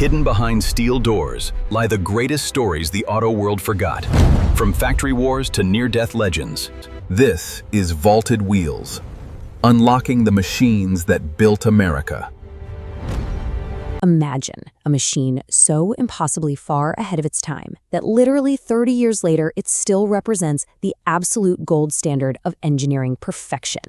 Hidden behind steel doors lie the greatest stories the auto world forgot. From factory wars to near-death legends, this is Vaulted Wheels, unlocking the machines that built America. Imagine a machine so impossibly far ahead of its time that literally 30 years later, it still represents the absolute gold standard of engineering perfection.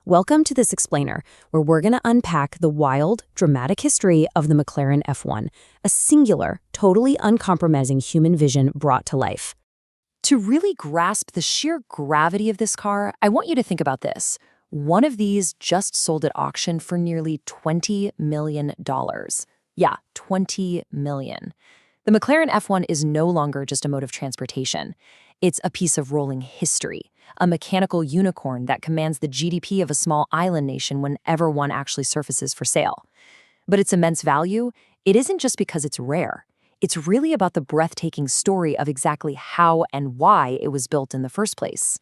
Welcome to this explainer, where we're going to unpack the wild, dramatic history of the McLaren F1, a singular, totally uncompromising human vision brought to life. To really grasp the sheer gravity of this car, I want you to think about this. One of these just sold at auction for nearly $20 million. Yeah, $20 million. The McLaren F1 is no longer just a mode of transportation. It's a piece of rolling history, a mechanical unicorn that commands the GDP of a small island nation whenever one actually surfaces for sale. But its immense value, it isn't just because it's rare. It's really about the breathtaking story of exactly how and why it was built in the first place.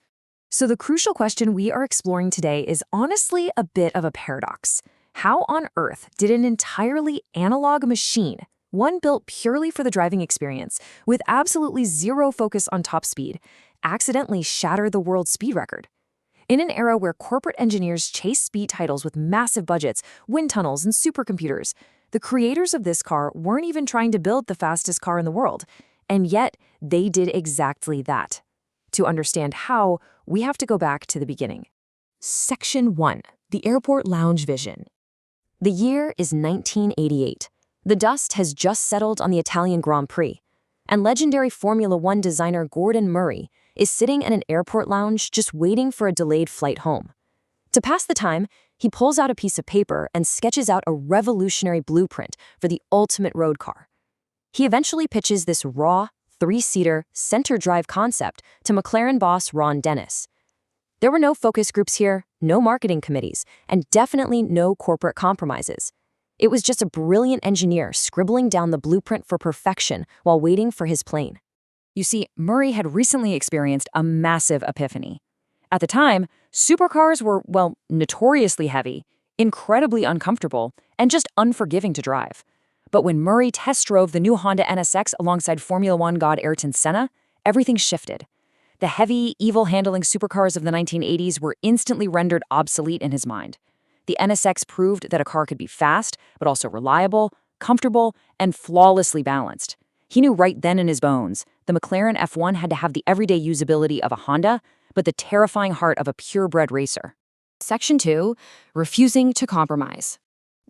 So the crucial question we are exploring today is honestly a bit of a paradox. How on earth did an entirely analog machine, one built purely for the driving experience, with absolutely zero focus on top speed, accidentally shatter the world speed record? In an era where corporate engineers chase speed titles with massive budgets, wind tunnels, and supercomputers, the creators of this car weren't even trying to build the fastest car in the world. And yet, they did exactly that. To understand how, we have to go back to the beginning. Section 1. The Airport Lounge Vision. The year is 1988. The dust has just settled on the Italian Grand Prix, and legendary Formula One designer Gordon Murray is sitting in an airport lounge just waiting for a delayed flight home. To pass the time, he pulls out a piece of paper and sketches out a revolutionary blueprint for the ultimate road car. He eventually pitches this raw, three-seater, center-drive concept to McLaren boss Ron Dennis. There were no focus groups here, no marketing committees, and definitely no corporate compromises. It was just a brilliant engineer scribbling down the blueprint for perfection while waiting for his plane. You see, Murray had recently experienced a massive epiphany. At the time, supercars were, well, notoriously heavy, incredibly uncomfortable, and just unforgiving to drive. But when Murray test drove the new Honda NSX alongside Formula One god Ayrton Senna, everything shifted. The heavy, evil-handling supercars of the 1980s were instantly rendered obsolete in his mind. The NSX proved that a car could be fast, but also reliable, comfortable, and flawlessly balanced. He knew right then in his bones, the McLaren F1 had to have the everyday usability of a Honda, but the terrifying heart of a purebred racer. Section 2. Refusing to compromise.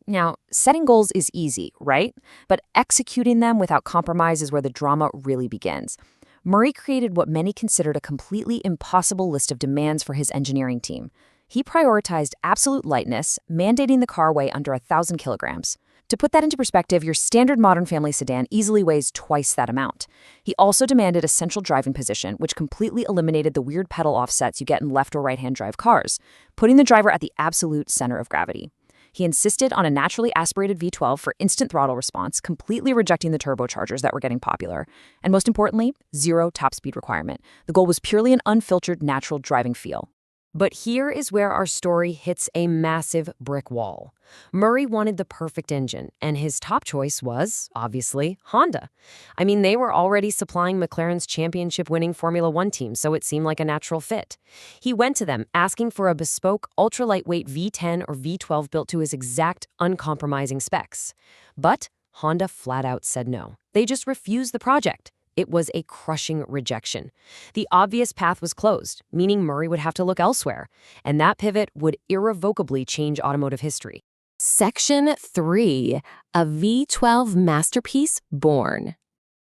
Now, setting goals is easy, right? But executing them without compromise is where the drama really begins. Murray created what many considered a completely impossible list of demands for his engineering team. He prioritized absolute lightness, mandating the car weigh under 1,000 kilograms. To put that into perspective, your standard modern family sedan easily weighs twice that amount. He also demanded a central driving position, which completely eliminated the weird pedal offsets you get in left or right-hand drive cars, putting the driver at the absolute center of gravity. He insisted on a naturally aspirated V12 for instant throttle response, completely rejecting the turbochargers that were getting popular. And most importantly, zero top speed requirement. The goal was purely an unfiltered, natural driving feel. But here is where our story hits a massive brick wall. Murray wanted the perfect engine, and his top choice was, obviously, Honda. I mean, they were already supplying McLaren's championship-winning Formula One team, so it seemed like a natural fit. He went to them asking for a bespoke, ultra-lightweight V10 or V12 built to his exact, uncompromising specs. But Honda flat out said no. They just refused the project. It was a crushing rejection. The obvious path was closed, meaning Murray would have to look elsewhere, and that pivot would irrevocably change automotive history. Section 3. A V12 masterpiece born.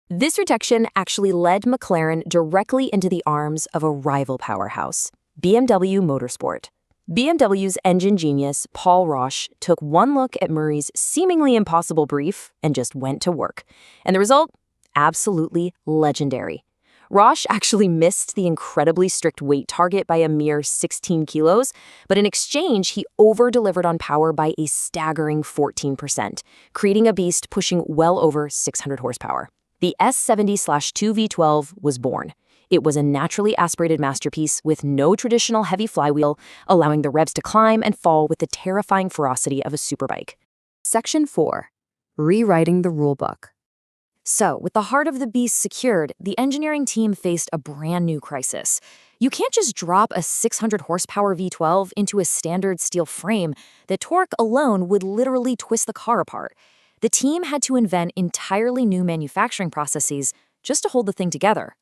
This rejection actually led McLaren directly into the arms of a rival powerhouse, BMW Motorsport. BMW's engine genius, Paul Rosche, took one look at Murray's seemingly impossible brief and just went to work. And the result? Absolutely legendary. Rosche actually missed the incredibly strict weight target by a mere 16 kilos, but in exchange, he over-delivered on power by a staggering 14%, creating a beast pushing well over 600 horsepower. The S70/2 V12 was born. It was a naturally aspirated masterpiece with no traditional heavy flywheel, allowing the revs to climb and fall with the terrifying ferocity of a superbike. Section 4. rewriting the rulebook. So, with the heart of the beast secured, the engineering team faced a brand new crisis. You can't just drop a 600 horsepower V12 into a standard steel frame. The torque alone would literally twist the car apart. The team had to invent entirely new manufacturing processes just to hold the thing together.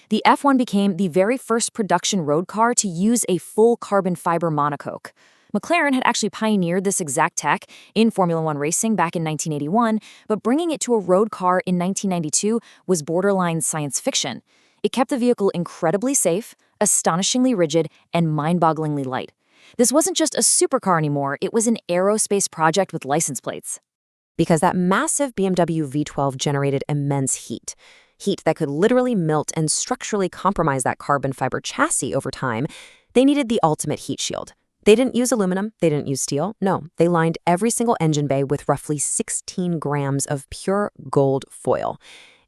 The F1 became the very first production road car to use a full carbon fiber monocoque. McLaren had actually pioneered this exact tech in Formula One racing back in 1981, but bringing it to a road car in 1992 was borderline science fiction. It kept the vehicle incredibly safe, astonishingly rigid, and mind-bogglingly light. This wasn't just a supercar anymore, it was an aerospace project with license plates. Because that massive BMW V12 generated immense heat that could literally melt and structurally compromise that carbon fiber chassis over time, they needed the ultimate heat shield. They didn't use aluminum, they didn't use steel. No, they lined every single engine bay with roughly 16 grams of pure gold foil.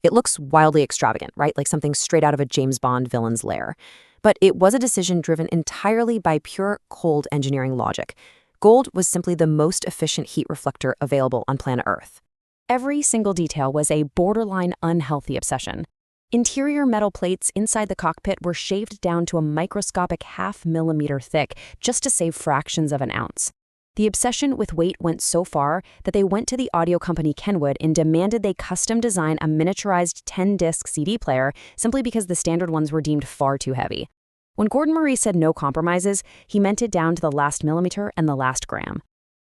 It looks wildly extravagant, right? Like something straight out of a James Bond villain's lair. But it was a decision driven entirely by pure cold engineering logic. Gold was simply the most efficient heat reflector available on planet Earth. Every single detail was a borderline unhealthy obsession. Interior metal plates inside the cockpit were shaved down to a microscopic 0.5 millimeter thick just to save fractions of an ounce. The obsession with weight went so far that they went to the audio company Kenwood and demanded they custom design a miniaturized 10-disc CD player simply because the standard ones were deemed far too heavy. When Gordon Murray said no compromises, he meant it down to the last millimeter and the last gram.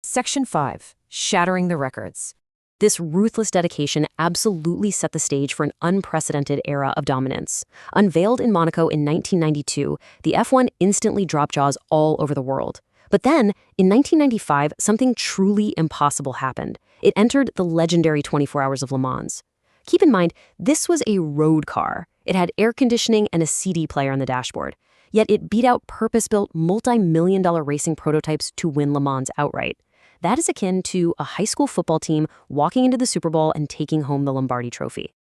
Section 5. Shattering the records. This ruthless dedication absolutely set the stage for an unprecedented era of dominance. Unveiled in Monaco in 1992, the F1 instantly dropped jaws all over the world. But then, in 1995, something truly impossible happened. It entered the legendary 24 Hours of Le Mans. Keep in mind, this was a road car. It had air conditioning and a CD player on the dashboard. Yet it beat out purpose-built multi-million-dollar racing prototypes to win Le Mans outright. That is akin to a high school football team walking into the Super Bowl and taking home the Lombardi Trophy.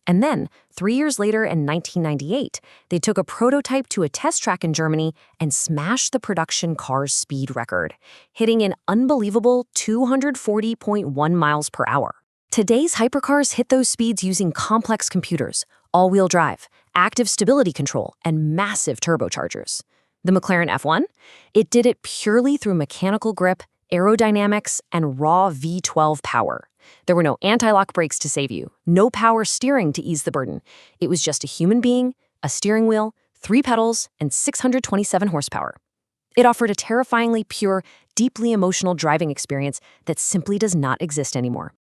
And then, 3 years later in 1998, they took a prototype to a test track in Germany and smashed the production car's speed record, hitting an unbelievable 240.1 miles per hour. Today's hypercars hit those speeds using complex computers, all-wheel drive, active stability control, and massive turbochargers. The McLaren F1? It did it purely through mechanical grip, aerodynamics, and raw V12 power. There were no anti-lock brakes to save you, no power steering to ease the burden. It was just a human being, a steering wheel, 3 pedals, and 627 horsepower. It offered a terrifyingly pure, deeply emotional driving experience that simply does not exist anymore.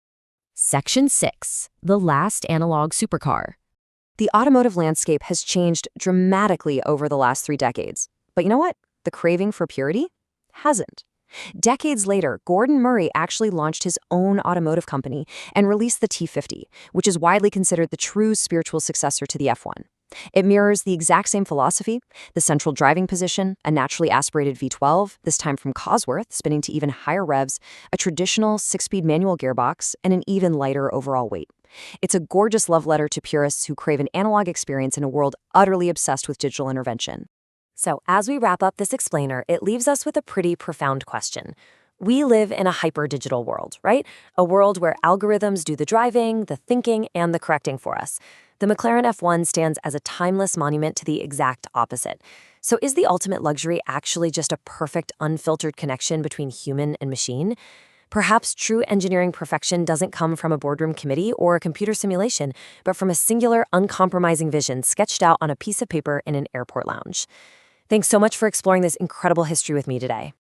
Section 6. The last analog supercar. The automotive landscape has changed dramatically over the last 3 decades. But you know what? The craving for purity hasn't. Decades later, Gordon Murray actually launched his own automotive company and released the T50, which is widely considered the true spiritual successor to the F1. It mirrors the exact same philosophy, the central driving position, a naturally aspirated V12, this time from Cosworth, spinning to even higher revs, a traditional 6-speed manual gearbox, and an even lighter overall weight. It's a gorgeous love letter to purists who crave an analog experience in a world utterly obsessed with digital intervention. So, as we wrap up this explainer, it leaves us with a pretty profound question. We live in a hyper-digital world, right? A world where algorithms do the driving, the thinking, and the correcting for us. The McLaren F1 stands as a timeless monument to the exact opposite. So is the ultimate luxury actually just a perfect, unfiltered connection between human and machine? Perhaps true engineering perfection doesn't come from a boardroom committee or a computer simulation, but from a singular, uncompromising vision sketched out on a piece of paper in an airport lounge. Thanks so much for exploring this incredible history with me today.